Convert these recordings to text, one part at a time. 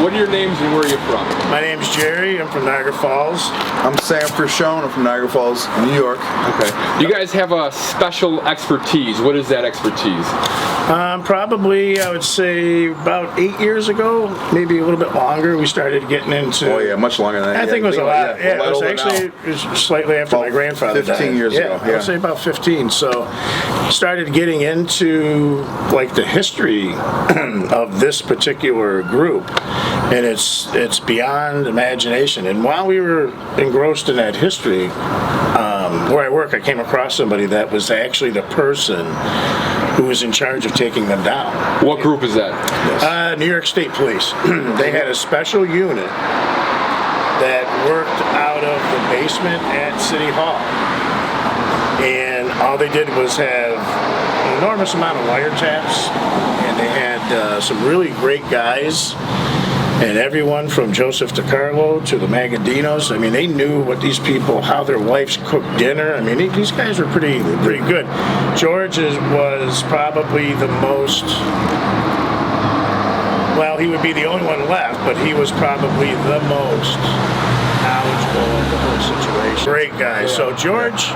What are your names and where are you from? My name's Jerry. I'm from Niagara Falls. I'm Sam Frishone. I'm from Niagara Falls, New York. Okay. You guys have a special expertise. What is that expertise? Probably, I would say, about 8 years ago, maybe a little bit longer, we started getting into... Oh, yeah, much longer than that. I think it was a lot. Yeah, it was actually slightly after my grandfather 15 died. years ago. I would say about 15. So, started getting into, like, the history of this particular group. And it's beyond imagination. And while we were engrossed in that history, where I work, I came across somebody that was actually the person who was in charge of taking them down. What group is that? New York State Police. They had a special unit that worked out of the basement at City Hall. And all they did was have an enormous amount of wiretaps, and they had some really great guys. And everyone from Joseph DiCarlo to the Magaddinos, I mean, they knew what these people, how their wives cooked dinner. I mean, these guys were pretty good. George was probably the most, well, he would be the only one left, but he was probably the most knowledgeable of the whole situation. Great guy. Yeah. So George,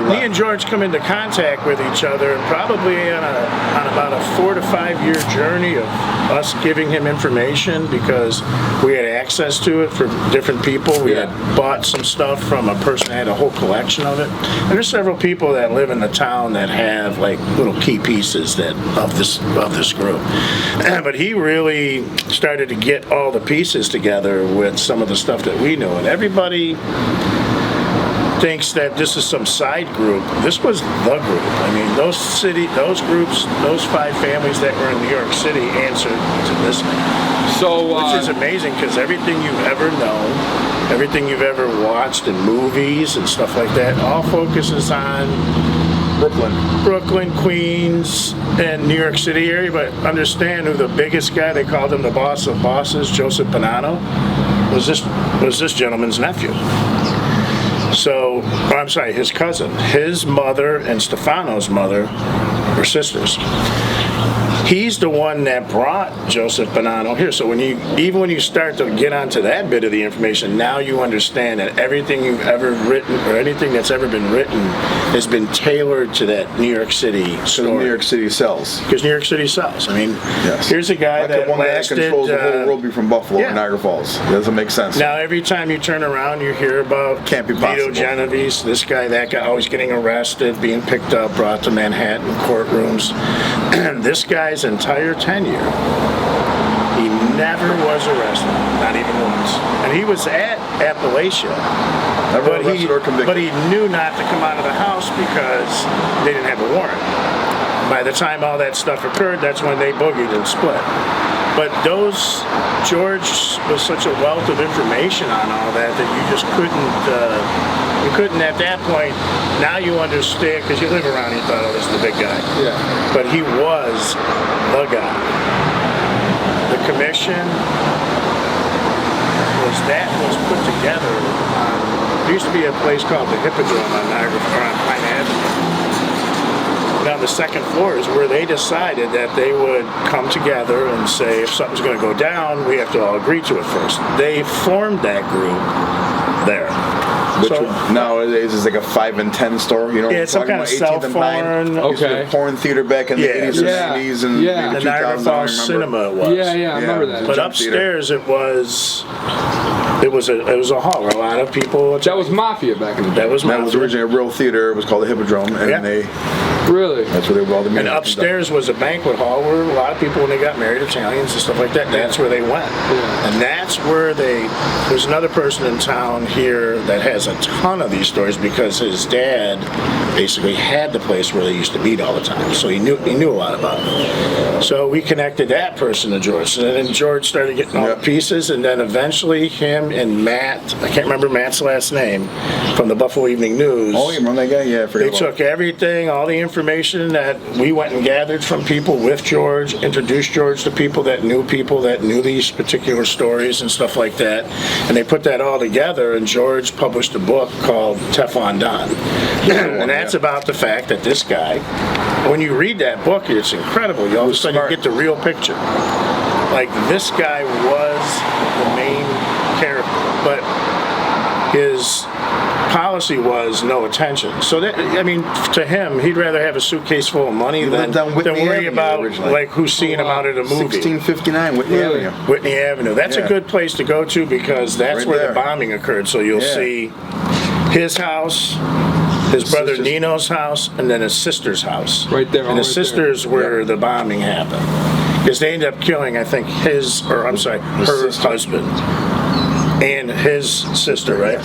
me and George come into contact with each other probably on about a 4 to 5 year journey of us giving him information because we had access to it from different people. We had bought some stuff from a person that had a whole collection of it. And there's several people that live in the town that have like little key pieces of this group. But he really started to get all the pieces together with some of the stuff that we know. And everybody thinks that this is some side group. This was the group. I mean, those groups, those 5 families that were in New York City answered to this man. So, which is amazing because everything you've ever known, everything you've ever watched in movies and stuff like that, all focuses on Brooklyn, Queens, and New York City area. But understand who the biggest guy, they called him the boss of bosses, Joseph Bonanno, was this gentleman's nephew. So, I'm sorry, his cousin. His mother and Stefano's mother were sisters. He's the one that brought Joseph Bonanno here. So even when you start to get onto that bit of the information, now you understand that everything you've ever written or anything that's ever been written has been tailored to that New York City story. New York City sells. Because New York City sells. I mean, here's a guy that lasted... controls the whole world from Buffalo and Niagara Falls. It doesn't make sense. Now, every time you turn around, you hear about Vito Genovese, this guy, that guy, always getting arrested, being picked up, brought to Manhattan courtrooms. This guy's entire tenure, he never was arrested, not even once. And he was at Appalachia, but he knew not to come out of the house because they didn't have a warrant. By the time all that stuff occurred, that's when they boogied and split. But George was such a wealth of information on all that you just couldn't at that point. Now you understand, because you live around, you thought, oh, this is the big guy. Yeah. But he was the guy. The commission was put together. There used to be a place called the Hippodrome on Pine Avenue. On the second floor is where they decided that they would come together and say, if something's going to go down, we have to all agree to it first. They formed that group there. Which nowadays is like a 5 and 10 store, you know? Yeah, it's some kind of cell phone. Okay. A porn theater back in the 80s or 90s and the Niagara Falls Cinema it was. Yeah, I remember that. But upstairs it was a hall where a lot of people. That was Mafia back in the day. That was originally a real theater. It was called the Hippodrome, and that's where they were all the music. And upstairs was a banquet hall where a lot of people, when they got married, Italians and stuff like that, that's where they went. Yeah. And that's where there's another person in town here that has a ton of these stories because his dad basically had the place where they used to meet all the time, so he knew a lot about it. So we connected that person to George, and then George started getting all the pieces, and then eventually him and Matt, I can't remember Matt's last name, from the Buffalo Evening News. Oh, you remember that guy? Yeah, I forgot. They took everything, all the information that we went and gathered from people with George, introduced George to people that knew these particular stories and stuff like that, and they put that all together, and George published a book called Teflon Don. And that's about the fact that this guy, when you read that book, it's incredible. You all of a sudden you get the real picture. like this guy was the main character, but his policy was no attention. So that, I mean, to him, he'd rather have a suitcase full of money than worry about like who's seeing him out at a movie. 1659 Whitney Avenue. Whitney Avenue. That's a good place to go to because that's where the bombing occurred. So you'll see his house, his brother Nino's house, and then his sister's house. Right there. And his sister's where the bombing happened. Because they ended up killing, I think, her husband and his sister, right?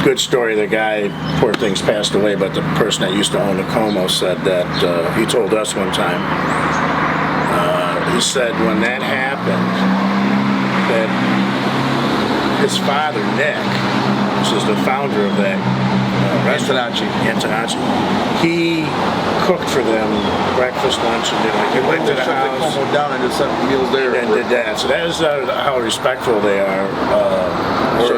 Good story. The guy, poor thing's passed away, but the person that used to own the Como said that he told us one time. He said when that happened, that his father Nick, which is the founder of that restaurant, Antonacci, he cooked for them breakfast, lunch, and dinner. He went to the house down and just sent meals there and did that. So that is how respectful they are. To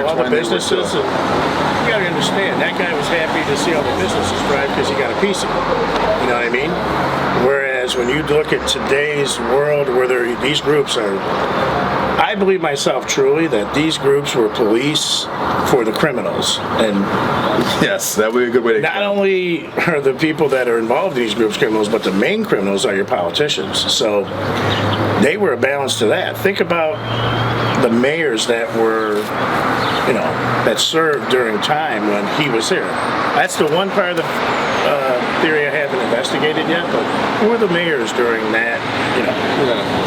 all the businesses. And you got to understand, that guy was happy to see all the businesses thrive because he got a piece of it. You know what I mean? Whereas when you look at today's world where these groups are, I believe myself truly that these groups were police for the criminals. And yes, that would be a good way to not only are the people that are involved in these groups criminals, but the main criminals are your politicians. So they were a balance to that. Think about the mayors that were, that served during time when he was here. That's the one part of the theory I haven't investigated yet, but who were the mayors during that,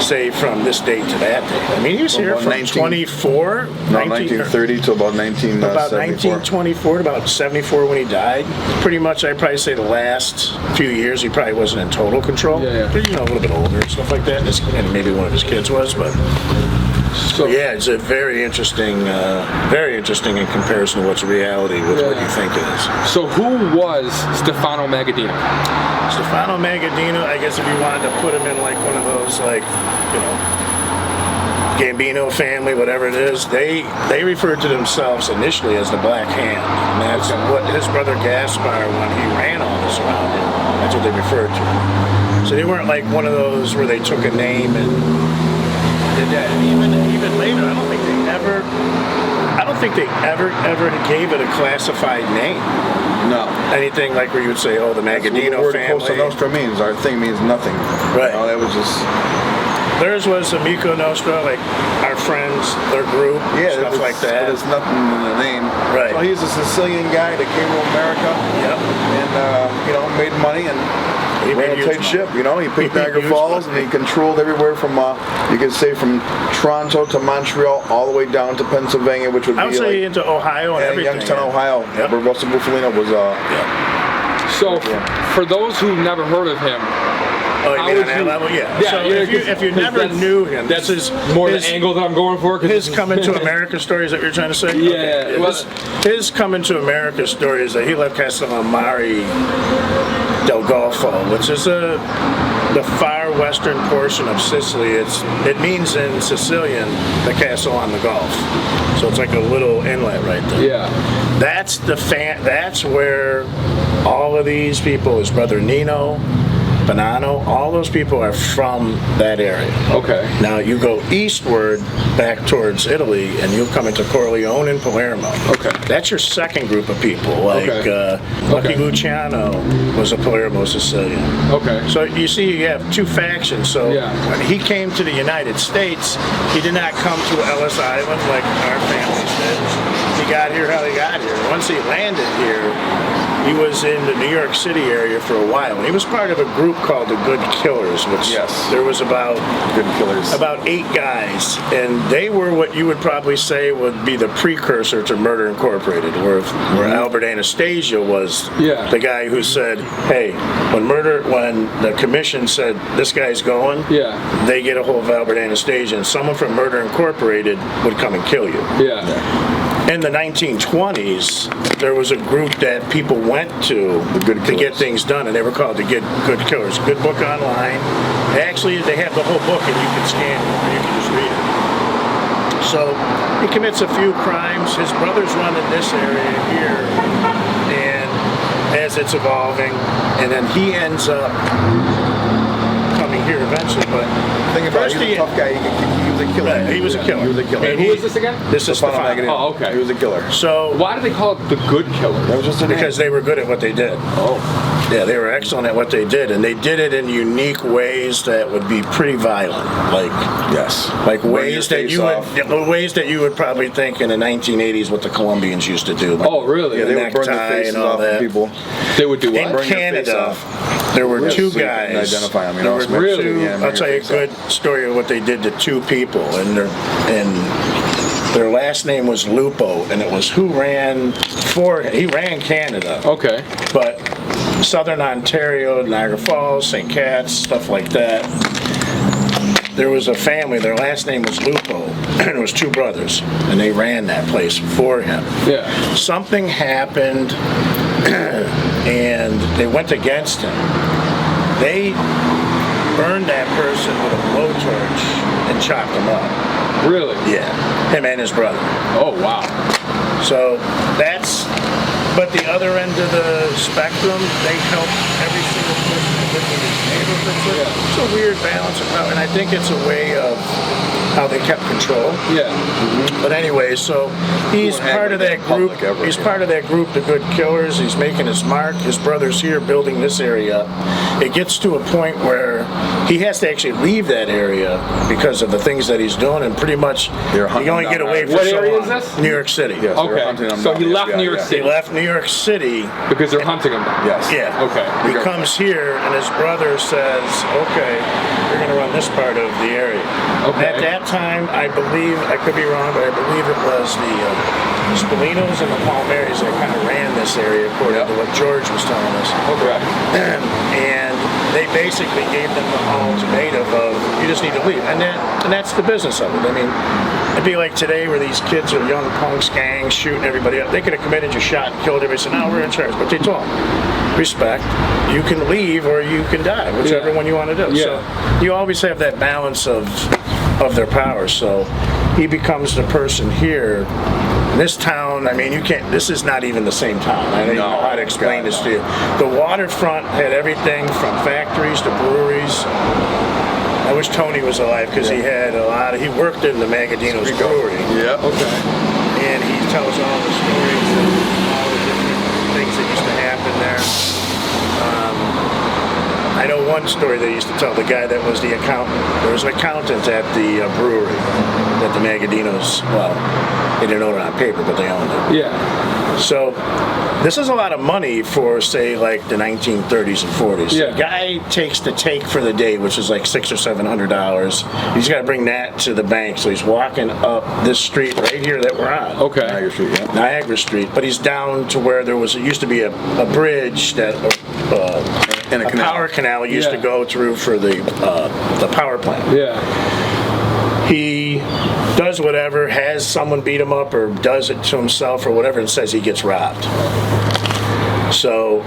say from this date to that date? I mean, he was here from 1930 to about 1924 to about 74 when he died. Pretty much, I'd probably say the last few years he probably wasn't in total control. But, a little bit older and stuff like that, and maybe one of his kids was, but... So yeah, it's a very interesting in comparison to what's reality with what you think it is. So who was Stefano Magaddino? Stefano Magaddino, I guess if you wanted to put him in like one of those Gambino family, whatever it is, they referred to themselves initially as the Black Hand. And that's what his brother Gaspar, when he ran all this around him, that's what they referred to. So they weren't like one of those where they took a name and did that. And even later, I don't think they ever gave it a classified name. No. Anything like where you would say, oh, the Magaddino family. That's what the word Cosa Nostra means. Our thing means nothing. Right. That was just... Theirs was Amico Nostra, like our friends, their group, stuff like that. There's nothing in the name. Right. So he's a Sicilian guy that came to America. Yep. And, made money and he ran a tight ship. He picked Niagara Falls and he controlled everywhere from, you could say from Toronto to Montreal all the way down to Pennsylvania, which would be say into Ohio and everything. Youngstown, Ohio, where Russell Bufalino was. So, for those who've never heard of him, oh, you mean on that level? Yeah. So if you never knew him, that's more the angle that I'm going for. His coming to America story is that you're trying to say? Yeah. Okay. His coming to America story is that he left Castellammare del Golfo, which is the far western portion of Sicily. It means in Sicilian the castle on the Gulf. So it's like a little inlet right there. Yeah. That's where all of these people, his brother Nino, Bonanno, all those people are from that area. Okay. Now you go eastward back towards Italy and you'll come into Corleone and Palermo. Okay. That's your second group of people. Like Lucky Luciano was a Palermo Sicilian. Okay. So you see you have two factions. So when he came to the United States, he did not come to Ellis Island like our families did. He got here how he got here. Once he landed here, he was in the New York City area for a while. And he was part of a group called the Good Killers, which there was about 8 guys, and they were what you would probably say would be the precursor to Murder Incorporated, where Albert Anastasia was the guy who said, hey, when the commission said this guy's going, they get a hold of Albert Anastasia, and someone from Murder Incorporated would come and kill you. In the 1920s, there was a group that people went to get things done, and they were called the Good Killers. Good book online. They have the whole book, and you can scan it, or you can just read it. So he commits a few crimes. His brother's running this area here, and as it's evolving, and then he ends up coming here eventually. But Think about it, he was a tough guy. He was a killer. Right, he was a killer. He was a killer. And who is this again? This is Stefano Magaddino. Oh, okay. He was a killer. So Why do they call it the good killer? That was just a because they were good at what they did. Oh. Yeah, they were excellent at what they did, and they did it in unique ways that would be pretty violent. Like ways that you would probably think in the 1980s what the Colombians used to do. Like, Oh, really? Yeah, they would burn the faces off of people. They would do what? in Burn your face Canada, off. there were Yeah, two so you can guys. identify them, you There know, were so really? two- yeah, burn I'll tell your you a face good story of what they did to two people, and their last name was Lupo, and it was who ran for. He ran Canada. Okay. But Southern Ontario, Niagara Falls, St. Cat's, stuff like that. There was a family, their last name was Lupo, and it was two brothers, and they ran that place for him. Yeah. Something happened, and they went against him. They burned that person with a blowtorch and chopped him up. Really? Yeah, him and his brother. Oh, wow. So that's, but the other end of the spectrum, they help every single person that lives in these neighborhoods. It's a weird balance of power, and I think it's a way of how they kept control. Yeah. But anyway, so he's part of that group. He's part of that group, the Good Killers. He's making his mark. His brother's here building this area. It gets to a point where he has to actually leave that area because of the things that he's doing, and pretty much you only get away for What so area long. is this? New York City. Yes, they were hunting Okay. him So down. he left New York He City left New York City. because they're hunting him down. Yes. Yeah. Okay. He comes here, and his brother says, "Okay, you're going to run this part of the area." Okay. At that time, I believe, I could be wrong, but I believe it was the Spalinos and the Palmaris that kind of ran this area, according to what George was telling us. Okay. And they basically gave them the ultimatum of, you just need to leave. And that's the business of it. I mean, it'd be like today where these kids are young punks, gangs, shooting everybody up. They could have committed your shot and killed everybody. So now we're in charge. But they told them, respect, you can leave or you can die, whichever one you want to do. Yeah. So you always have that balance of their power. So he becomes the person here. This town, I mean, you can't, this is not even the same town. I don't even know how to explain this to you. The waterfront had everything from factories to breweries. I wish Tony was alive because he had he worked in the Magaddino's brewery. Yeah. Okay. And he tells all the stories of all the different things that used to happen there. I know one story they used to tell, the guy that was the accountant. There was an accountant at the brewery that the Magadinos, well, they didn't own it on paper, but they owned it. Yeah. So this is a lot of money for, say, like the 1930s and 40s. Yeah. The guy takes the take for the day, which is like $600 or $700. He's got to bring that to the bank, so he's walking up this street right here that we're on. Okay. Niagara Street, yeah. Niagara Street, but he's down to where there used to be a bridge that And a power canal used to go through for the power plant. Yeah. He does whatever, has someone beat him up or does it to himself or whatever, and says he gets robbed. So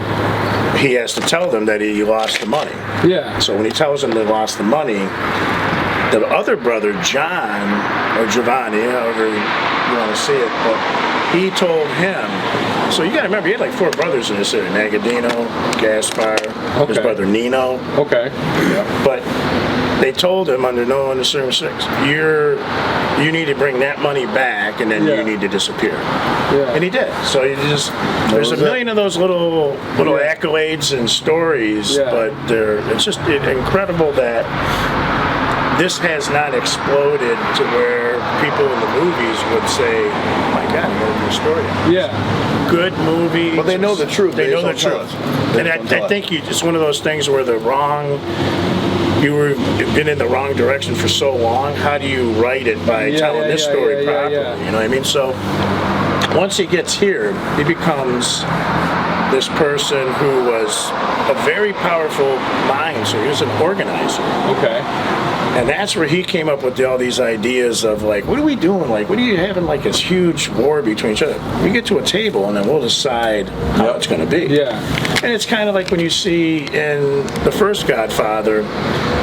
he has to tell them that he lost the money. Yeah. So when he tells them they lost the money, the other brother, John, or Giovanni, however you want to see it, but he told him, so you got to remember, he had like 4 brothers in this area, Magaddino, Gaspar, his brother Nino. Okay. Yeah. But they told him under no circumstances, you need to bring that money back, and then you need to disappear. Yeah. And he did. So there's a million of those little accolades and stories, but it's just incredible that this has not exploded to where people in the movies would say, "Oh my God, I got a new story." Yeah. Good movie. Well, they know the truth. They know the truth. And I think it's one of those things where you've been in the wrong direction for so long. How do you write it by telling this story properly? You know what I mean? So once he gets here, he becomes this person who was a very powerful mind. So he was an organizer. Okay. And that's where he came up with all these ideas of like, what are we doing? Like, what are you having like this huge war between each other? We get to a table and then we'll decide how it's going to be. Yeah. And it's kind of like when you see in the first Godfather,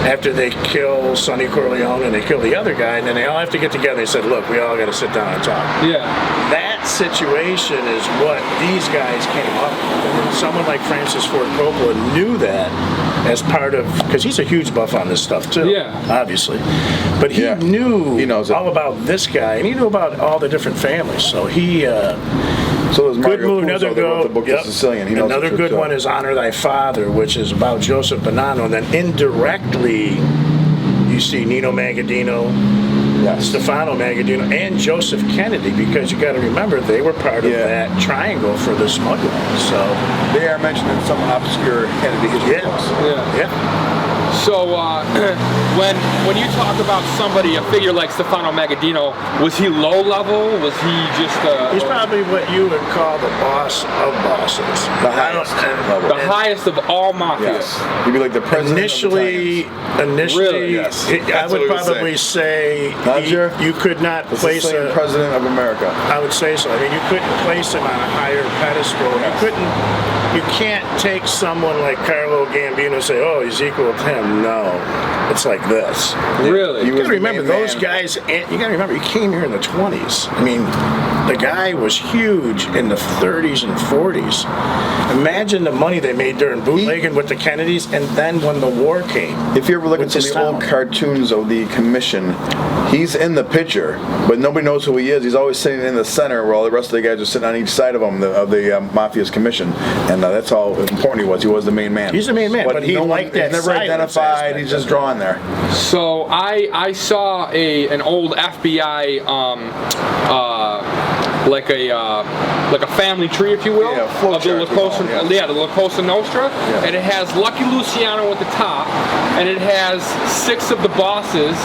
after they kill Sonny Corleone and they kill the other guy, and then they all have to get together. They said, look, we all got to sit down and talk. Yeah. That that situation is what these guys came up with. And someone like Francis Ford Coppola knew that as part of, because he's a huge buff on this stuff too, obviously. But he knew all about this guy, and he knew about all the different families. So he. So there's good move. Another the book The Sicilian. Another good one is Honor Thy Father, which is about Joseph Bonanno, and then indirectly you see Nino Magaddino, Stefano Magaddino, and Joseph Kennedy, because you got to remember they were part of that triangle for the smuggling. So they are mentioned in some obscure Kennedy history books. So when you talk about somebody, a figure like Stefano Magaddino, was he low level? Was he just he's probably what you would call the boss of bosses. The highest level. The highest of all mafias. Yes. He'd be like the president Initially, really? Yes. I would probably say you could not place the president of America. I would say so. I mean, you couldn't place him on a higher pedestal. You can't take someone like Carlo Gambino and say, oh, he's equal to him. No, it's like this. Really? You got to remember those guys. You got to remember he came here in the 20s. I mean, the guy was huge in the 30s and 40s. Imagine the money they made during bootlegging with the Kennedys, and then when the war came. If you ever look at some of the old cartoons of the commission, he's in the picture, but nobody knows who he is. He's always sitting in the center where all the rest of the guys are sitting on each side of him, of the Mafia's commission. And that's how important he was. He was the main man. He's the main man, but he liked that. He's never identified. He's just drawn there. So I saw an old FBI like a family tree, if you will, of the La Cosa Nostra, and it has Lucky Luciano at the top, and it has 6 of the bosses,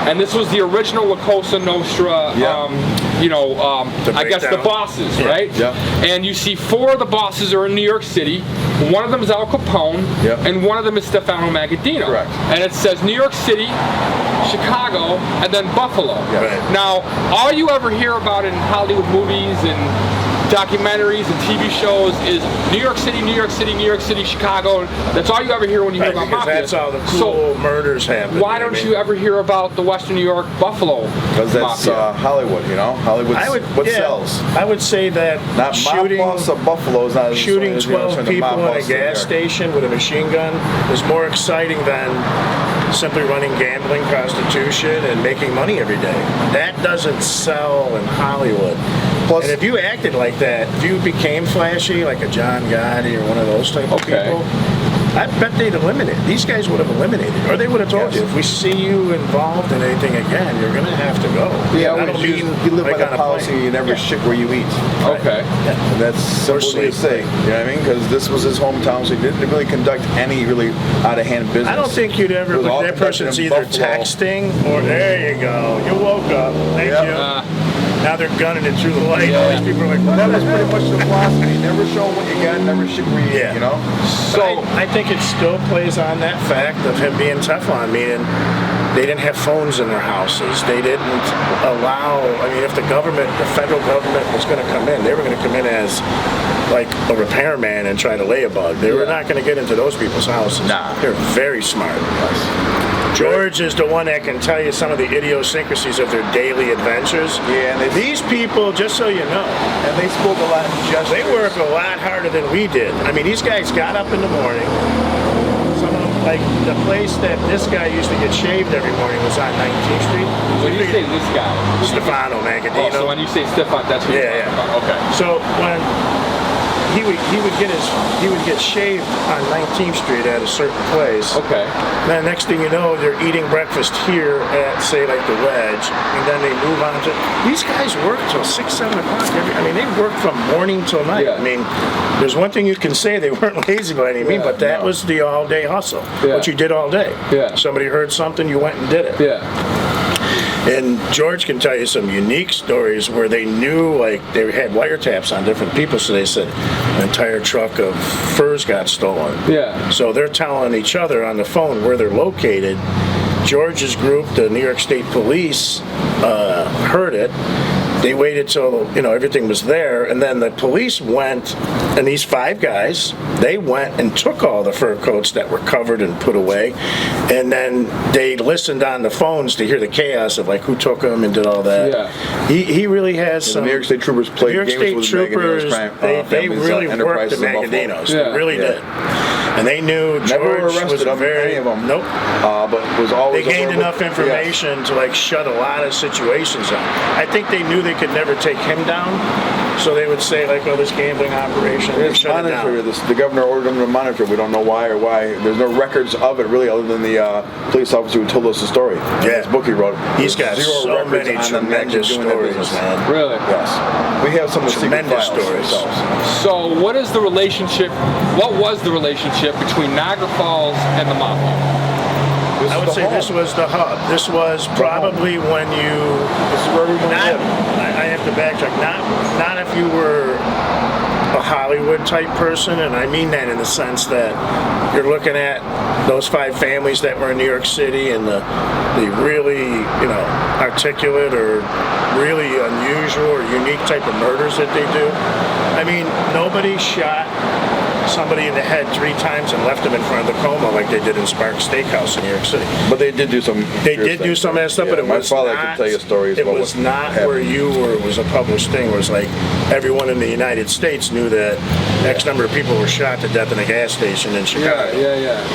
and this was the original La Cosa Nostra. I guess the bosses, right? Yeah. And you see 4 of the bosses are in New York City. One of them is Al Capone, and one of them is Stefano Magaddino. Correct. And it says New York City, Chicago, and then Buffalo. Now, all you ever hear about in Hollywood movies and documentaries and TV shows is New York City, New York City, New York City, Chicago. That's all you ever hear when you hear about Mafia. That's all the cool murders happen. Why don't you ever hear about the Western New York Buffalo? Because that's Hollywood, Hollywood. What sells? I would say that not shooting Buffalo is not shooting 12 people in a gas station with a machine gun is more exciting than simply running gambling, prostitution, and making money every day. That doesn't sell in Hollywood. Plus, and if you acted like that, if you became flashy, like a John Gotti or one of those type of people, I bet they'd eliminate. These guys would have eliminated, or they would have told you, if we see you involved in anything again, you're going to have to go. Yeah, you live by the policy, you never shit where you eat. Okay. And that's simply to say, you know what I mean? Because this was his hometown, so he didn't really conduct any really out-of-hand business. I don't think you'd ever look at that person's either texting or, there you go, you woke up, thank you. Now they're gunning it through the light. All these people are like, that was pretty much the philosophy. Never show what you got, never shit where you eat, So I think it still plays on that fact of him being Teflon, meaning they didn't have phones in their houses. They didn't allow, if the federal government was going to come in, they were going to come in as like a repairman and try to lay a bug. They were not going to get into those people's houses. They're very smart. George is the one that can tell you some of the idiosyncrasies of their daily adventures. Yeah, and these people, just so you know, and they spoke a lot of gestures. They work a lot harder than we did. These guys got up in the morning. Some of them, like the place that this guy used to get shaved every morning was on 19th Street. When you say this guy, Stefano Magaddino. So when you say Stefano, that's what you're talking about. Okay. So when he would get shaved on 19th Street at a certain place. Okay. Then next thing you know, they're eating breakfast here at, say, like the Wedge, and then they move on to. These guys work till 6, 7 o'clock. They work from morning till night. There's one thing you can say: they weren't lazy by any means, but that was the all-day hustle. What you did all day. Somebody heard something, you went and did it. And George can tell you some unique stories where they knew, like, they had wiretaps on different people, so they said an entire truck of furs got stolen. So they're telling each other on the phone where they're located. George's group, the New York State Police, heard it. They waited till everything was there, and then the police went, and these 5 guys, they went and took all the fur coats that were covered and put away, and then they listened on the phones to hear the chaos of like who took them and did all that. Yeah. He really has some. The New York State Troopers played New York games State with Troopers. they really worked the Magadinos. They really did. And they knew George was any of them. Nope. But was always they gained enough information to like shut a lot of situations down. I think they knew they could never take him down, so they would say like, "Oh, this gambling operation." It's monitored. The governor ordered them to monitor. We don't know why or why. There's no records of it really, other than the police officer who told us the story. Yeah. This book he wrote. He's got so many tremendous stories, man. Really? Yes. We have some tremendous stories. So, what is the relationship? What was the relationship between Niagara Falls and the Mafia? I would say this was the hub. This was probably when you. This is where everyone lived. I have to backtrack. Not if you were a Hollywood type person, and I mean that in the sense that you're looking at those 5 families that were in New York City and the really articulate or really unusual or unique type of murders that they do. I mean, nobody shot somebody in the head 3 times and left them in front of the coma like they did in Sparks Steakhouse in New York City. But they did do some. They did do some of that stuff, but it was my father not. could tell you stories. It was not where you were. It was a published thing. Where it was like everyone in the United States knew that X number of people were shot to death in a gas station in Chicago. Yeah.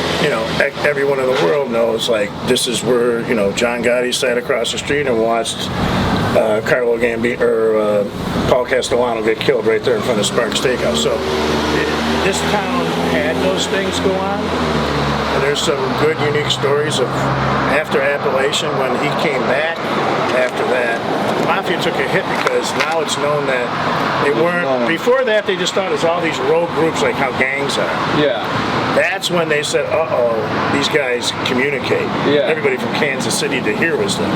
Everyone in the world knows like this is where John Gotti sat across the street and watched Carlo Gambino or Paul Castellano get killed right there in front of Sparks Steakhouse. So this town had those things go on, and there's some good, unique stories of after Appalachian when he came back. After that, the Mafia took a hit because now it's known that they weren't. Before that, they just thought it was all these rogue groups like how gangs are. Yeah. That's when they said, "Uh-oh, these guys communicate." Yeah. Everybody from Kansas City to here was there.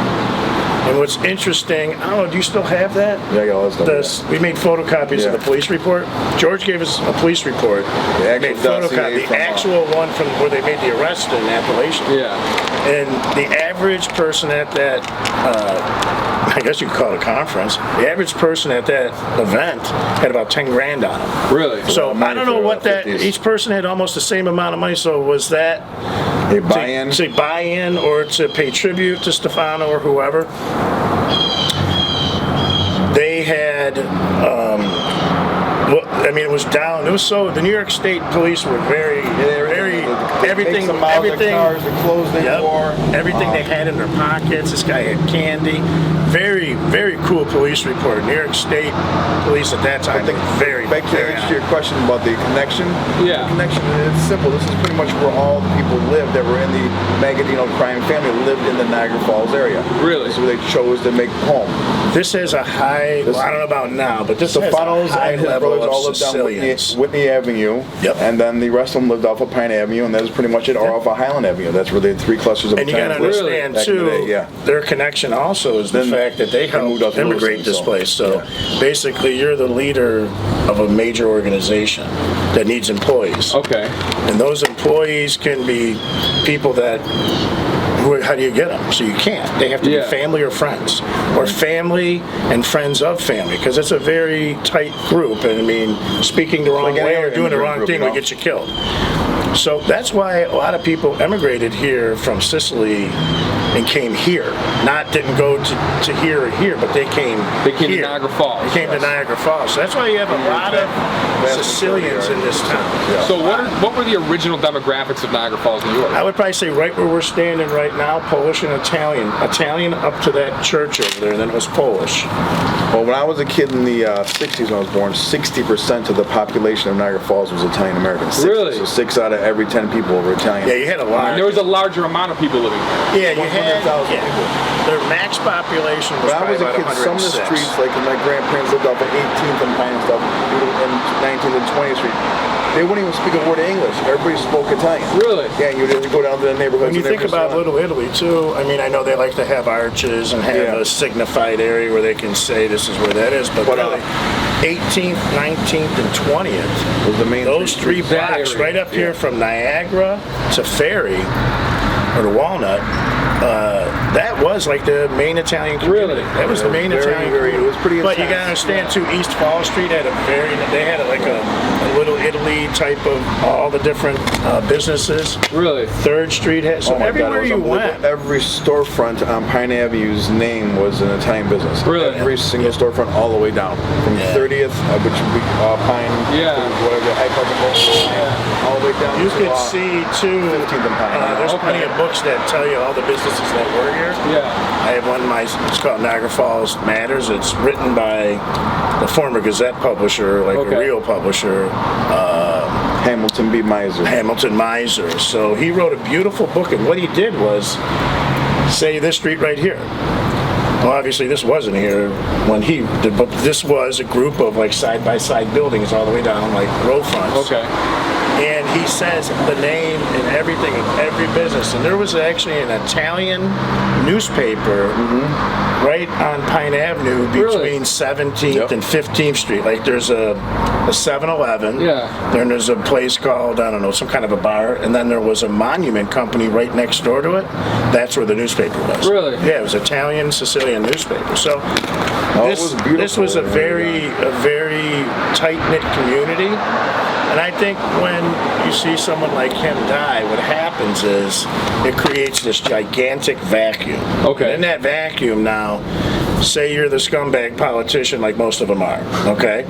And what's interesting, I don't know, do you still have that? Yeah, I got all that stuff. We made photocopies of the police report. George gave us a police report. The actual one from where they made the arrest in Appalachian. Yeah. And the average person at that, I guess you could call it a conference, the average person at that event had about 10 grand on them. Really? So I don't know what that, each person had almost the same amount of money, so was that a buy-in? To buy-in or to pay tribute to Stefano or whoever. They had, it was down. It was so, the New York State police were very everything, cars, the clothes they wore. Everything they had in their pockets. This guy had candy. Very, very cool police report. New York State police at that time. Back to answer your question about the connection. Yeah. The connection, it's simple. This is pretty much where all the people lived that were in the Magaddino crime family lived in the Niagara Falls area. Really? This is where they chose to make home. This has a high, I don't know about now, but this has a high and his level brothers all of lived down Sicilians. Whitney Avenue. Yep. And then the rest of them lived off of Pine Avenue, and that was pretty much it, or off of Highland Avenue. That's where the 3 clusters of and you got to understand, too, their connection also is the fact that they helped immigrate this place. So basically, you're the leader of a major organization that needs employees. Okay. And those employees can be people that, how do you get them? So you can't. They have to be family or friends, or family and friends of family, because it's a very tight group. And I mean, speaking the wrong way or doing the wrong thing will get you killed. So that's why a lot of people emigrated here from Sicily and came here. Didn't go to here or here, but they came here. To Niagara Falls. They came to Niagara Falls. So that's why you have a lot of Sicilians in this town. Yeah. So what were the original demographics of Niagara Falls, New York? I would probably say right where we're standing right now, Polish and Italian. Italian up to that church over there, and then it was Polish. Well, when I was a kid in the 60s when I was born, 60% of the population of Niagara Falls was Italian American. Really? So 6 out of every 10 people were Italian. Yeah, you had a lot. And there was a larger amount of people living there. Yeah, you had 100,000 people. Their max population was when I was a kid, some of the 106. streets, like my grandparents lived off of 18th and Pine and stuff, and 19th and 20th Street, they wouldn't even speak a word of English. Everybody spoke Italian. Really? Yeah, and you'd go down to the neighborhoods. When you think about Little Italy, too, I mean, I know they like to have arches and have a signified area where they can say this is where that is, but really, 18th, 19th, and 20th was the main. Those 3 blocks right up here from Niagara to Ferry, or to Walnut, that was like the main Italian community. Really? That was the main Italian community. It was pretty But you intense. gotta understand too, East Fall Street had they had like a Little Italy type of all the different businesses. Really? 3rd Street had, so Oh my God, everywhere it was you went. unbelievable. Every storefront on Pine Avenue's name was an Italian business. Really? Every single storefront all the way down. From 30th, which would be Pine, Yeah. to whatever, High Park, all the way down You to could see too, 15th and Pine. there's Okay. plenty of books that tell you all the businesses that were here. Yeah. I have one of my, it's called Niagara Falls Matters. It's written by the former Gazette publisher, like Okay. a real publisher, Hamilton B. Miser. Hamilton Miser. So he wrote a beautiful book, and what he did was say this street right here. Well, obviously this wasn't here when he did, but this was a group of like side-by-side buildings all the way down, like row fronts. Okay. And he says the name and everything of every business. And there was actually an Italian newspaper right on Pine Avenue between Really? 17th and 15th Street. Like there's a 7-Eleven. Yeah. Then there's a place called, I don't know, some kind of a bar. And then there was a monument company right next door to it. That's where the newspaper was. Really? Yeah, it was Italian Sicilian newspaper. So it was beautiful. this was a very tight-knit community. And I think when you see someone like him die, what happens is it creates this gigantic vacuum. Okay. And in that vacuum now, say you're the scumbag politician like most of them are, okay?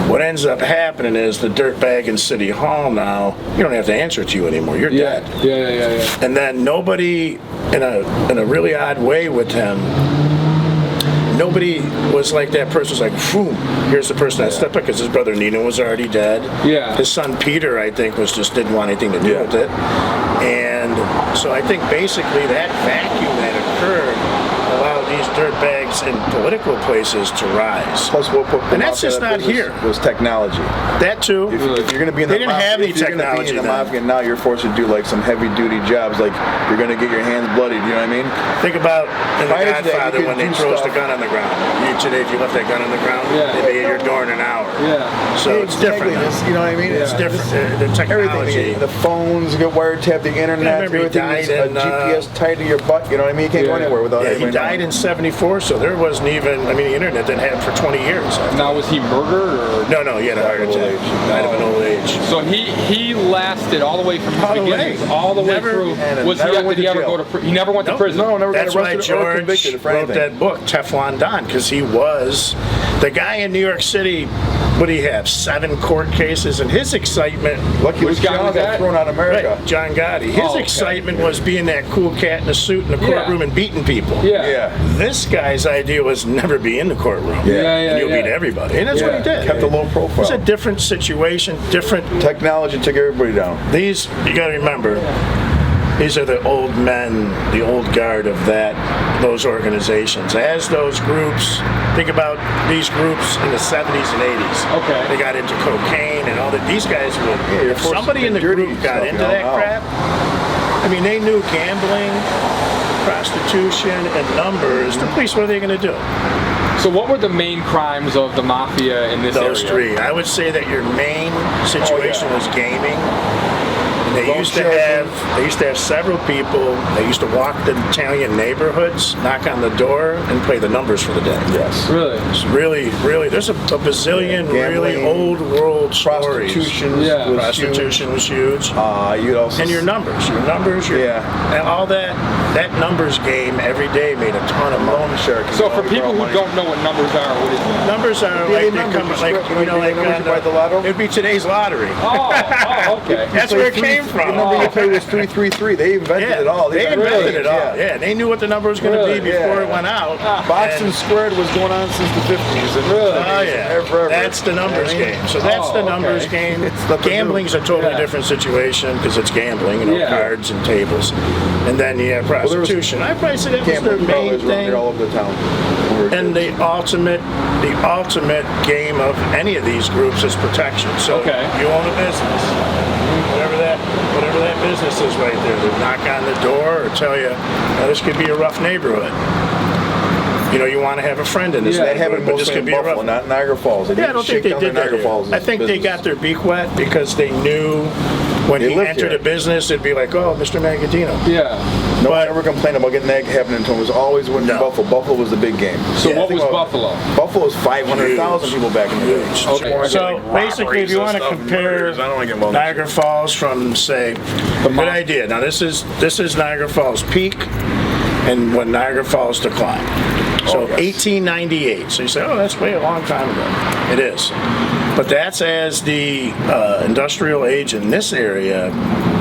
What ends up happening is the dirtbag in City Hall now, you don't have to answer to you anymore. You're Yeah. dead. Yeah. And then nobody, in a really odd way with him, nobody was like that person was like, boom, here's the person that stepped up, because his brother Nino was already dead. Yeah. His son Peter, I think, didn't want anything to do with it. And so I think basically that vacuum that occurred allowed these dirtbags in political places to rise. Plus, what put And that's just not business here. was technology. That too. If you're going to be in They the didn't mafia, have any if you're gonna be technology in the then. mafia now, you're forced to do like some heavy-duty jobs. Like you're going to get your hands bloodied. You know what I mean? Think about in The Prior to that, you Godfather could when they do throws the stuff. gun on the ground. Today, if you left that gun on the ground, Yeah. they'd be at your door in an hour. Yeah. So it's different. now. You know what I mean? It's different. The Everything. technology. The phones, you get wiretap, the internet, remember he everything is died a in, GPS tied to your butt. You know what I mean? You can't go Yeah. anywhere without Yeah, he anybody died knowing. in '74, so there wasn't even. I mean, the internet didn't have it for 20 years. Now, was he murdered or? No, he had a heart Old attack. age. Died of an old age. So he lasted all the way from his All the way. beginnings, all the way Never- through. and Was never he? went Did he to ever jail. go to? He never went to Nope. prison. No, never got That's why arrested or George convicted for wrote anything. that book, Teflon Don, because he was the guy in New York City. What did he have? 7 court cases, and his excitement. Lucky Which guy Luciano was got that? thrown out of America. Right, John Gotti. His okay. excitement was being that cool cat in a suit in the courtroom and beating people. Yeah. Yeah. This guy's idea was never be in the courtroom. Yeah. And you'll beat everybody. And that's what he did. Kept a low profile. It's a different situation, different. Technology took everybody down. These, you got to remember, these are the old men, the old guard of those organizations. As those groups, think about these groups in the 70s and 80s. Okay. They got into cocaine and all that. These guys would, you're if forced somebody to in the do dirty group got stuff, into you know? that Oh. crap, I mean, they knew gambling, prostitution, and numbers. The police, what are they going to do? So what were the main crimes of the mafia in this Those area? 3. I would say that your main situation was gaming. They Loan used to sharking. have several people. They used to walk the Italian neighborhoods, knock on the door, and play the numbers for the day. Yes. Really? It's really. There's a bazillion really Gambling, old world stories. Prostitution Yeah. was Prostitution was huge. You'd also And your numbers, and all that numbers game every day made a ton of money. loan sharking. So for people who don't know what numbers are, what is that? Numbers are Yeah, like numbers, they come you like script, you know like numbers you buy at the lotto? it'd be today's lottery. Oh, okay. That's where it came from. The number you played was 333. They invented it all. They invented it all. Yeah, they knew what the number was going to Really? be before Yeah. it went out. Boxing And- squared was going on since the 50s. And Really? Oh yeah, forever. that's the numbers You know what I mean? game. So that's the Oh, numbers okay. game. It's nothing Gambling's a totally different situation because it's gambling, Yeah. cards and tables. And then you have there was prostitution. I probably say that was their Gambling main parlors around thing. here all over the town. When we were And kids. the ultimate game of any of these groups is protection. So Okay. you own a business, whatever that business is right there. They knock on the door or tell you, this could be a rough neighborhood. You know, you want to have a friend in this Yeah, They have neighborhood, it but this mostly could in be a Buffalo, rough. not Niagara Falls. They Yeah, I didn't don't think shake they down did Niagara that. Falls I think they business. got their beak wet because they knew when he entered a business, it'd be like, oh, Mr. Magaddino. Yeah. No one ever complained about getting that happening to him. It was always when Buffalo. Buffalo was the big game. So what was Buffalo? Buffalo was 500,000 people back in the day. Okay. So basically, if you want to compare Niagara Falls from, say, good idea. Now this is Niagara Falls peak and when Niagara Falls declined. So 1898. So you say, oh, that's way a long time ago. It is. But that's as the industrial age in this area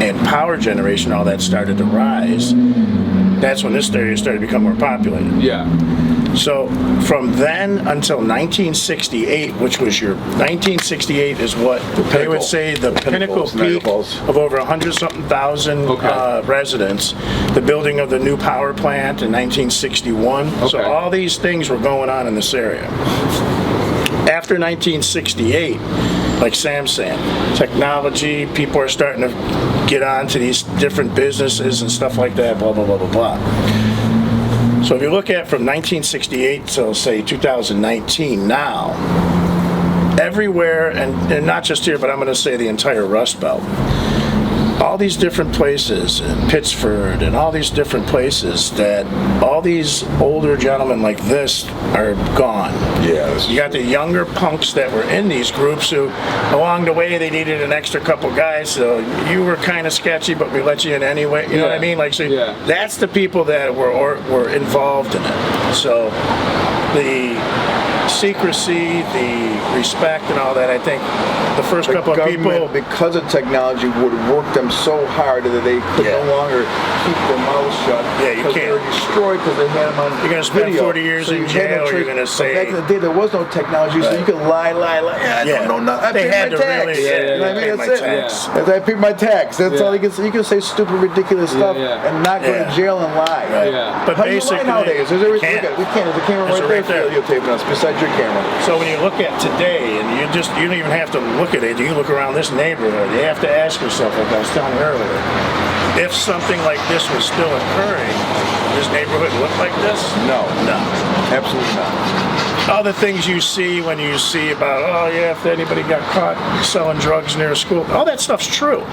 and power generation, all that started to rise. That's when this area started to become more populated. Yeah. So from then until 1968, which was 1968 is what they would say the pinnacle peak of over 100-something thousand residents. The building of the new power plant in 1961. Okay. So all these things were going on in this area. After 1968, like Sam's saying, technology, people are starting to get onto these different businesses and stuff like that, blah, blah, blah, blah, blah. So if you look at from 1968 till, say, 2019 now, everywhere, and not just here, but I'm going to say the entire Rust Belt, all these different places, in Pittsford and all these different places, that all these older gentlemen like this are gone. Yeah. You got the younger punks that were in these groups who, along the way, they needed an extra couple guys, so you were kind of sketchy, but we let you in anyway. You know what I mean? Like, so that's the people that were involved in it. So the secrecy, the respect, and all that, I think the first couple of people, because of technology, would work them so hard that they could no longer keep their mouths shut. Yeah, you can't. They were destroyed because they had them on You're going to spend 40 years in jail, or you're going to say... Back in the day, there was no technology, so you could lie. Yeah, I don't know nothing. I paid my tax. That's it. I paid my tax. That's all you can say. You can say stupid, ridiculous stuff and not go to jail and lie. But how basically, do you lie nowadays? We can't. There's a camera right there videotaping us beside your camera. So when you look at today, and you don't even have to look at it, you look around this neighborhood, you have to ask yourself, like I was telling you earlier, if something like this was still occurring, does this neighborhood look like this? No. Absolutely not. All the things you see when you see about, oh yeah, if anybody got caught selling drugs near a school, all that stuff's true.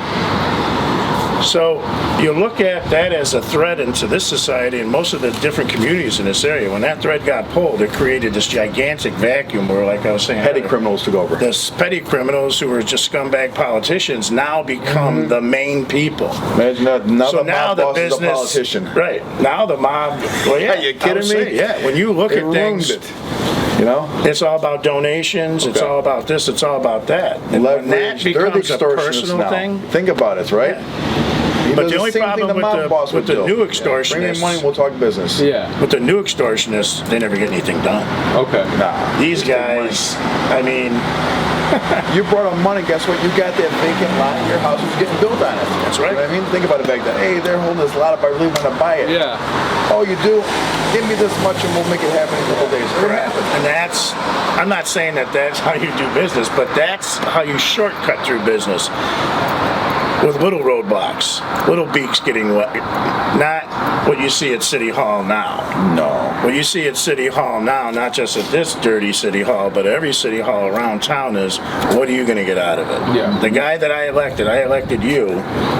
So you look at that as a threat into this society and most of the different communities in this area. When that thread got pulled, it created this gigantic vacuum where, like I was saying, petty criminals took over. The petty criminals who were just scumbag politicians now become the main people. Imagine that. Now so the mob boss is a politician. Right. Now the mob. Well, yeah. Are you kidding me? Yeah. When you look at things. You know? It's all about donations, it's all about this, it's all about that. And leverage, when that becomes a personal thing. Think about it, right? Yeah. But the only problem with the new extortionists... Bring in money, we'll talk business. Yeah. With the new extortionists, they never get anything done. Okay. Nah. These guys, I mean... You brought them money, guess what? You got that vacant lot, your house was getting built on it. That's right. You know what I mean? Think about it back then. Hey, they're holding this lot up, I really want to buy it. Yeah. Oh, you do? Give me this much and we'll make it happen in a couple days. Correct. And that's, I'm not saying that that's how you do business, but that's how you shortcut through business. With little roadblocks, little beaks getting wet. Not what you see at City Hall now. No. What you see at City Hall now, not just at this dirty City Hall, but every City Hall around town is, what are you going to get out of it? Yeah. The guy that I elected you,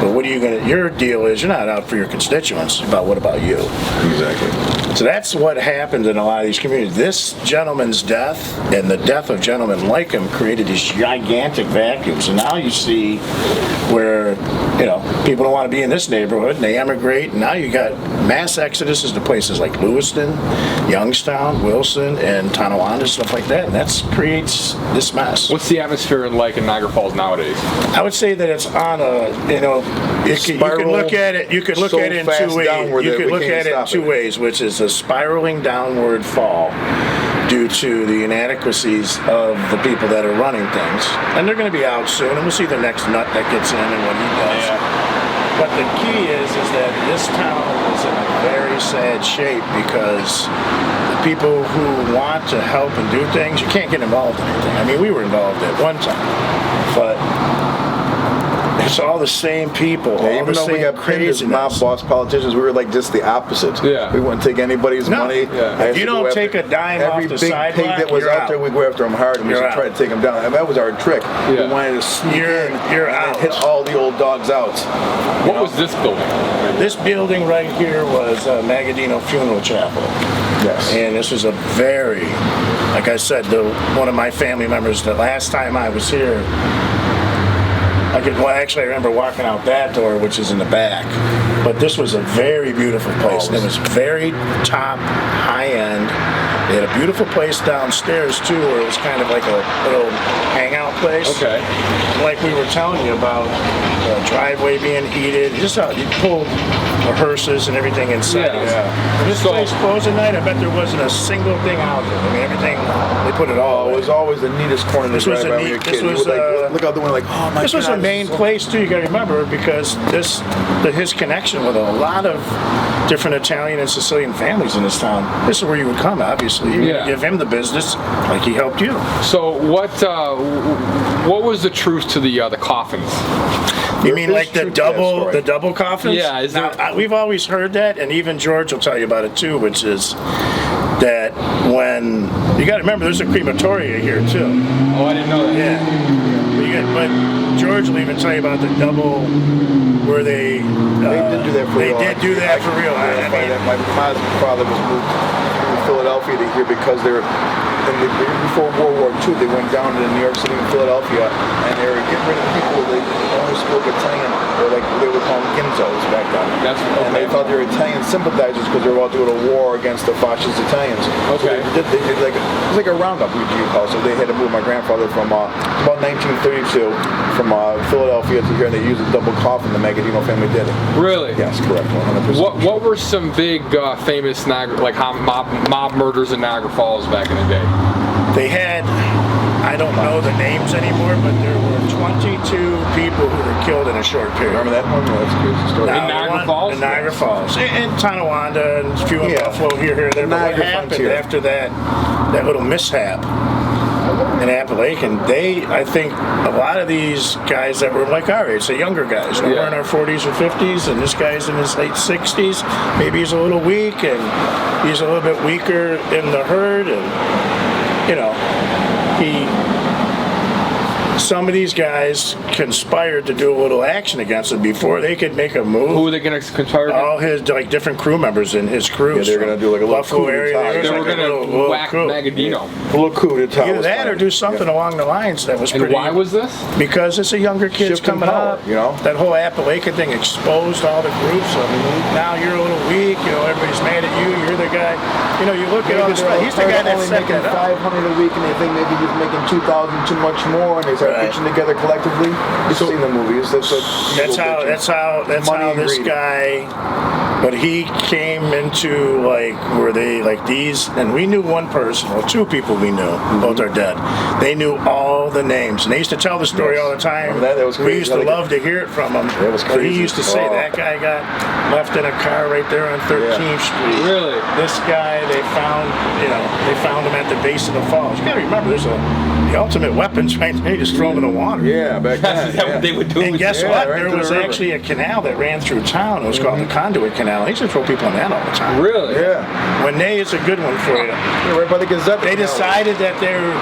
but what are you going to, your deal is you're not out for your constituents, about what about you? Exactly. So that's what happened in a lot of these communities. This gentleman's death and the death of gentlemen like him created these gigantic vacuums. And now you see where, you know, people don't want to be in this neighborhood and they emigrate. And now you got mass exoduses to places like Lewiston, Youngstown, Wilson, and Tonawanda, stuff like that. And that creates this mess. What's the atmosphere like in Niagara Falls nowadays? I would say that it's on a, you know, you can look at it. You could look at it in two ways. You could look at it in two ways, which is a spiraling downward fall due to the inadequacies of the people that are running things, and they're going to be out soon, and we'll see the next nut that gets in and what he does. But the key is that this town is in a very sad shape because the people who want to help and do things, you can't get involved in anything. I mean, we were involved at one time, but It's all the same people. Yeah, even though we got pinned as mob boss politicians, we were like just the opposite. Yeah. We wouldn't take anybody's money. Yeah. If you don't take a dime off the sidewalk, every big pig that was out there, we'd go after them hard, and we should try to take them down. And that was our trick. Yeah. We wanted to sneak in you're and out. hit all the old dogs out. What was this building? This building right here was Magaddino Funeral Chapel. Yes. And this was a very, like I said, one of my family members, the last time I was here, I remember walking out that door, which is in the back. But this was a very beautiful place. And it was very top, high end. They had a beautiful place downstairs too, where it was kind of like a little hangout place. Okay. Like we were telling you about the driveway being heated. Just how you pulled the hearses and everything inside. Yeah. When this place closed at night, I bet there wasn't a single thing out there. I mean, everything, they put it all It was always the neatest corner to drive by when you're a kid. This was, look out the window like, oh my God. This was a main place too, you gotta remember, because his connection with a lot of different Italian and Sicilian families in this town. This is where you would come, obviously. You would give him the business like he helped you. So what was the truth to the coffins? You mean like the double coffins? Yeah. Now, we've always heard that, and even George will tell you about it too, which is that when you got to remember, there's a crematoria here too. Oh, I didn't know that. Yeah. But George will even tell you about the double where they did do that for real. They did do that for real. I mean, my father was moved to Philadelphia to here because they're before World War II. They went down to New York City and Philadelphia, and they were getting rid of people that only spoke Italian, or like they would call them ginzos back then. And they thought they were Italian sympathizers because they were about to go to war against the fascist Italians. Okay. So they did like it was like a roundup, we call it. So they had to move my grandfather from about 1932 from Philadelphia to here, and they used a double coffin. The Magaddino family did it. Really? Yes, correct, 100%. What were some big famous mob murders in Niagara Falls back in the day? They had, I don't know the names anymore, but there were 22 people who were killed in a short period. Remember that one? That's a crazy story. In Niagara Falls? In Niagara Falls. In Tonawanda and a few in Buffalo here, there. But what happened after that little mishap in Appalachian, I think a lot of these guys that were like our age, the younger guys, we're in our 40s or 50s, and this guy's in his late 60s. Maybe he's a little weak, and he's a little bit weaker in the herd, and some of these guys conspired to do a little action against him before they could make a move. Who were they going to conspire? All his different crew members in his crew. Yeah, they're going to do like a little coup d'etat. They were going to whack Magaddino. A little coup d'etat. Either that or do something along the lines that was pretty. And why was this? Because it's a younger kids coming up. That whole Appalachian thing exposed all the groups. I mean, now you're a little weak. Everybody's mad at you. You're the guy. You look at all this stuff. He's the guy that's making 500 a week, and they think maybe he's making 2,000 too much more, and they start pitching together collectively. You've seen the movies. That's how this guy. But he came into where they these, and we knew one person, well, two people we knew, both are dead. They knew all the names, and they used to tell the story all the time. That was crazy. We used to love to hear it from him. That was crazy. But he used to say that guy got left in a car right there on 13th Street. Really? This guy, they found him at the base of the falls. You gotta remember, there's the ultimate weapons right there. You just throw them in the water. Yeah, back then. Is that what they would do? And guess what? There was actually a canal that ran through town. It was called the Conduit Canal. They used to throw people in that all the time. Really? Yeah. When it's a good one for you. Yeah, right by the Gazette. They decided that they're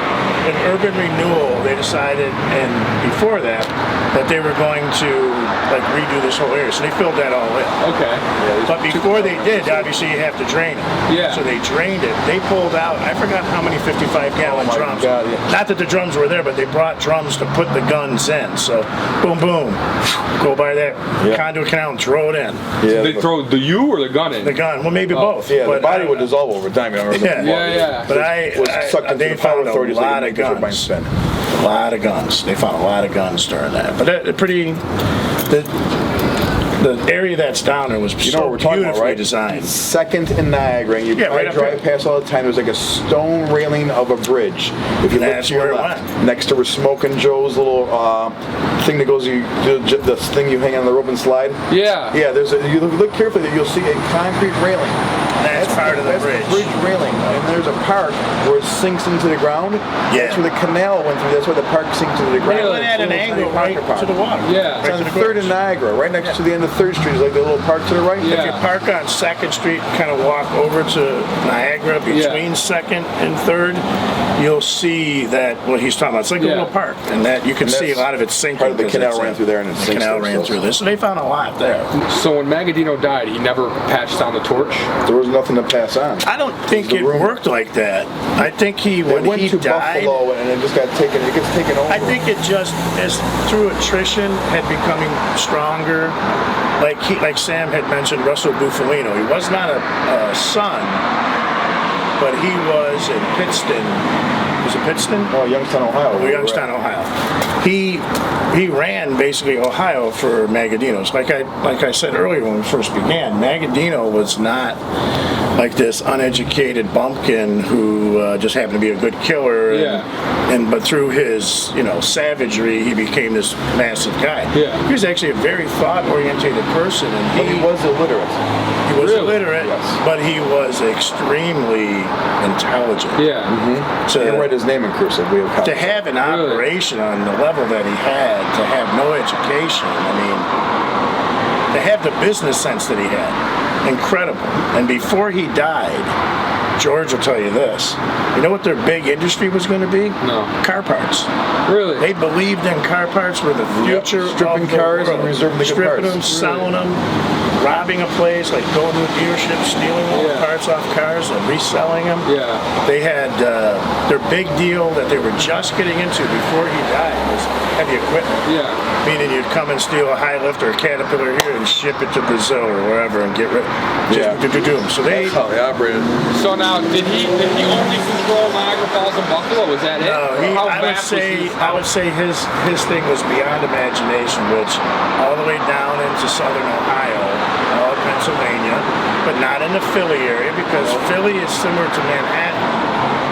an urban renewal. They decided, and before that they were going to redo this whole area. So they filled that all in. Okay. But before they did, obviously you have to drain it. Yeah. So they drained it. They pulled out, I forgot how many 55-gallon drums. God, yeah. Not that the drums were there, but they brought drums to put the guns in. So boom, boom, go by that Conduit Canal and throw it in. Yeah. They throw the or the gun in? The gun. Well, maybe both. Yeah, but the body would dissolve over time. Yeah. But they found a lot of guns. A lot of guns. They found a lot of guns during that. But the area that's down there was so beautifully designed. Second in Niagara, and you drive past all the time. There's like a stone railing of a bridge. If you look to your left, next to where Smokin' Joe's little thing that goes, the thing you hang on the rope and slide. Yeah. Yeah. You look carefully, you'll see a concrete railing. That's part of the bridge. The bridge railing, and there's a park where it sinks into the ground. That's where the canal went through. That's where the park sinks into the ground. It went at an angle right to the water. Yeah. It's on 3rd and Niagara, right next to the end of 3rd Street. Is like the little park to the right. Yeah. If you park on 2nd Street, kind of walk over to Niagara between 2nd and 3rd, you'll see that what he's talking about. It's like a little park, and that you can see a lot of it sinking. Part of the canal ran through there, and the canal ran through this. So they found a lot there. So when Magaddino died, he never passed on the torch? There was nothing to pass on. I don't think it worked like that. I think when went he to died, Buffalo, and it just got taken. It gets taken over. I think it just, as through attrition, had becoming stronger. Like Sam had mentioned, Russell Bufalino. He was not a son, but he was in Pittston. Was it Pittston? Oh, Youngstown, Ohio. Youngstown, Ohio. He ran basically Ohio for Magaddino. Like I said earlier when we first began, Magaddino was not like this uneducated bumpkin who just happened to be a good killer. But through his savagery, he became this massive guy. Yeah. He was actually a very thought-oriented person, and he was illiterate. He was illiterate, but he was extremely intelligent. Yeah. So you write his name in cursive. We have to have an operation on the level that he had, to have no education, I mean, to have the business sense that he had, incredible. And before he died, George will tell you this. You know what their big industry was going to be? No. Car parts. Really? They believed in car parts were the future. Stripping of the cars world. and reserving the good parts. Stripping them, selling them, robbing a place, like going to a dealership, stealing all the parts off cars and reselling them. Yeah. They had their big deal that they were just getting into before he died was heavy equipment. Yeah. Meaning you'd come and steal a high lift or a Caterpillar here and ship it to Brazil or wherever and get rid. So that's how they operated. So now, did he only control Niagara Falls and Buffalo? Was that it? No, I would say his thing was beyond imagination, which all the way down into southern Ohio, all of Pennsylvania, but not in the Philly area because Philly is similar to Manhattan.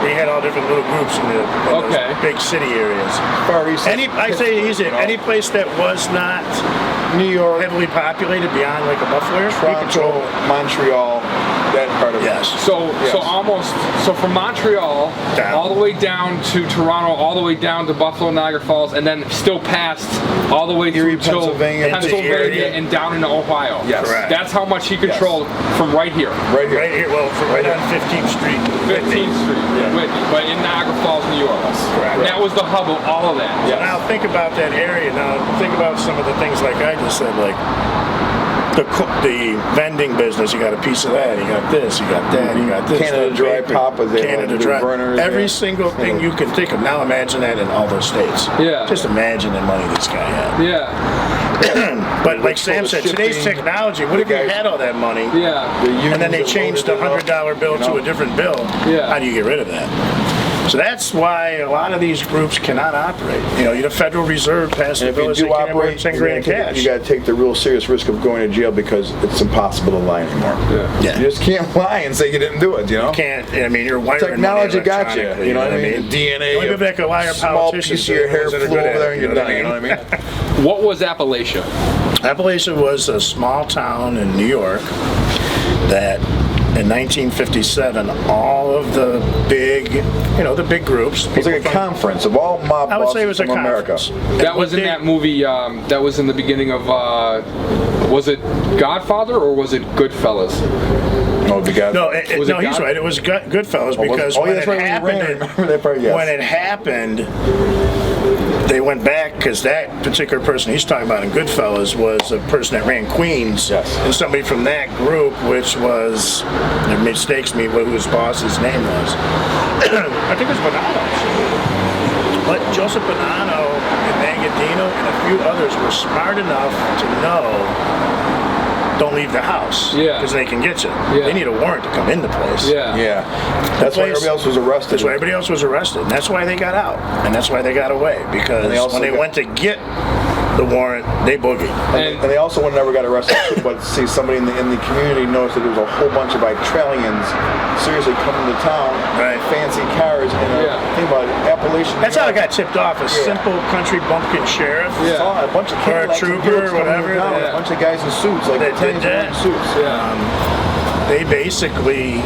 They had all different little groups in those big city areas. Far east. Any place that was not New York, heavily populated beyond like a Buffalo, Toronto, Montreal, that part of it. So from Montreal all the way down to Toronto, all the way down to Buffalo, Niagara Falls, and then still past all the way through Pennsylvania and down into Ohio. Yes, correct. That's how much he controlled from right here. Right here. Well, from right on 15th Street. 15th Street. But in Niagara Falls, New York. Correct. That was the hub of all of that. So now think about that area. Now think about some of the things like I just said, like the vending business. You got a piece of that. You got this. You got that. You got this. Canada Dry Pop was there. Canada Dry. Burners, every single thing you can think of. Now imagine that in all those states. Yeah. Just imagine the money this guy had. Yeah. But like Sam said, today's technology. What if you had all that money? Yeah. And then they changed the $100 bill to a different bill. Yeah. How do you get rid of that? So that's why a lot of these groups cannot operate. The Federal Reserve passed a bill that you can't operate 10 grand cash. You got to take the real serious risk of going to jail because it's impossible to lie anymore. Yeah. You just can't lie and say you didn't do it. You can't. I mean, you're wiring technology got you. You know what I mean? DNA. The only people that can lie are small politicians. piece of your hair flew over there and you're done. You know what I mean? What was Appalachia? Appalachia was a small town in New York that in 1957, all of the big, the big groups. It was like a conference of all mob bosses. I would say it was a conference. That was in that movie. That was in the beginning of. Was it Godfather or was it Goodfellas? No, he's right. It was Goodfellas because when it happened, they went back because that particular person he's talking about in Goodfellas was a person that ran Queens, and somebody from that group, which was, it mistakes me who his boss's name was. I think it was Bonanno. But Joseph Bonanno and Magaddino and a few others were smart enough to know. Don't leave the house because they can get you. They need a warrant to come in the place. That's why everybody else was arrested. That's why everybody else was arrested. And that's why they got out. And that's why they got away. Because when they went to get the warrant, they boogied. And they also never got arrested. But see, somebody in the community noticed that there was a whole bunch of Australians seriously coming to town, fancy cars, and think about it, Appalachian. That's how it got tipped off. A simple country bumpkin sheriff, a bunch of or a trooper, or whatever. A bunch of guys in suits, like they did that. Suits. They basically,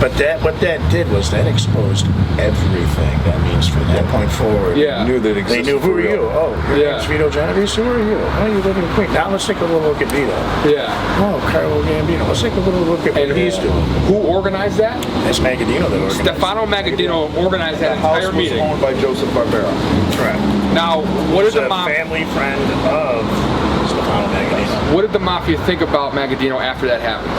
But what that did was that exposed everything. That means from that point forward, Yeah. Knew that it they existed. knew, who are you? Oh, your name's Vito Genovese? Who are you? Oh, you live in Queens. Now let's take a little look at Vito. Yeah. Oh, Carlo Gambino. Let's take a little look at what he's doing. Who organized that? That's Magaddino that organized it. Stefano Magaddino organized that The house entire was meeting. owned by Joseph Barbera. Correct. Now, what He's did the a family friend of Stefano Magaddino. What did the Mafia think about Magaddino after that happened?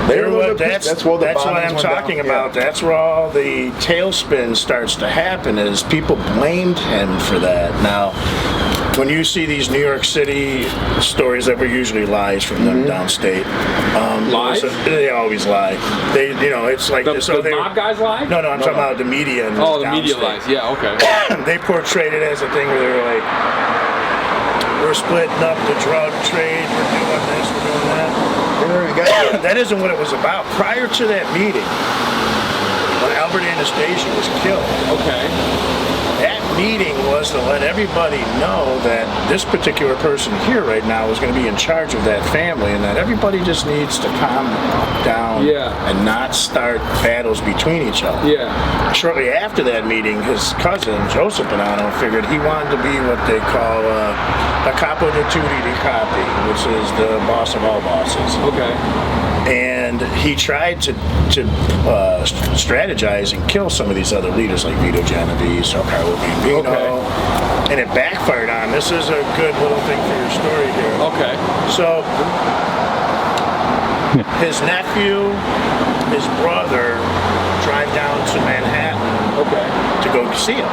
That's what I'm talking about. Yeah. That's where all the tailspin starts to happen, is people blamed him for that. Now, when you see these New York City stories that were usually lies from them downstate, Lies? They always lie. They, it's like The mob guys lie? No, I'm talking about the media. And Oh, the media lies. Yeah, okay. They portrayed it as a thing where they were like, we're splitting up the drug trade, we're doing this, we're doing that. That isn't what it was about. Prior to that meeting, when Albert Anastasia was killed, that meeting was to let everybody know that this particular person here right now is going to be in charge of that family, and that everybody just needs to calm down and not start battles between each other. Yeah. Shortly after that meeting, his cousin, Joseph Bonanno, figured he wanted to be what they call a capo di tutti di capi, which is the boss of all bosses. Okay. And he tried to strategize and kill some of these other leaders like Vito Genovese or Carlo Gambino. And it backfired on him. This is a good little thing for your story here. Okay. So his nephew, his brother drive down to Manhattan to go see him.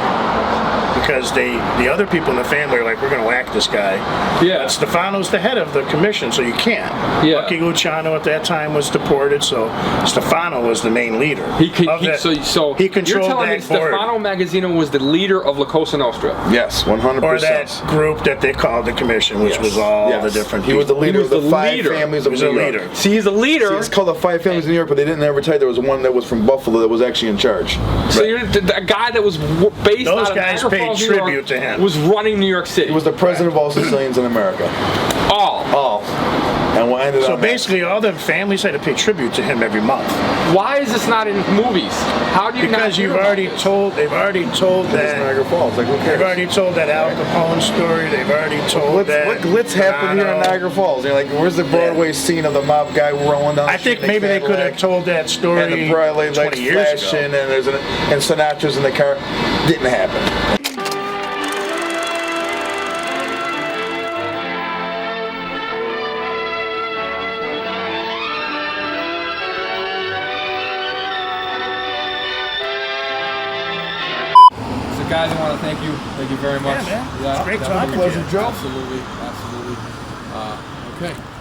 Because the other people in the family are like, we're going to whack this guy. Yeah. But Stefano's the head of the commission, so you can't. Yeah. Lucky Luciano at that time was deported, so Stefano was the main leader. So he you're controlled telling me that board. Stefano Magaddino was the leader of La Cosa Nostra? Yes, 100%. Or that group that they called the commission, which was all the different He people. was the leader of the five leader. families of He was New a York. leader. See, he's a leader. See, it's called the five families of New York, but they didn't ever tell you there was one that was from Buffalo that was actually in charge. So you're a guy that was based Those out of guys Niagara paid Falls, New York, tribute to him. was running New York City. He was the president of all Sicilians in America. All. And what ended So up basically, all the families had to pay tribute to him every month. Why is this not in movies? How do you not Because hear they've about already this? told that Niagara Falls. Like, who cares? they've already told that Al Capone story. They've already told that. What glitz happened here in Niagara Falls? You're like, where's the Broadway scene of the mob guy rolling down the I think street in maybe a they could have Cadillac, told that story and the Broadway 20 lights years flashing, ago. and Sinatra's in the car. Didn't happen. Guys, I want to thank you. Thank you very much. Yeah, man. Great definitely. talking to you. Joe. Absolutely. Okay.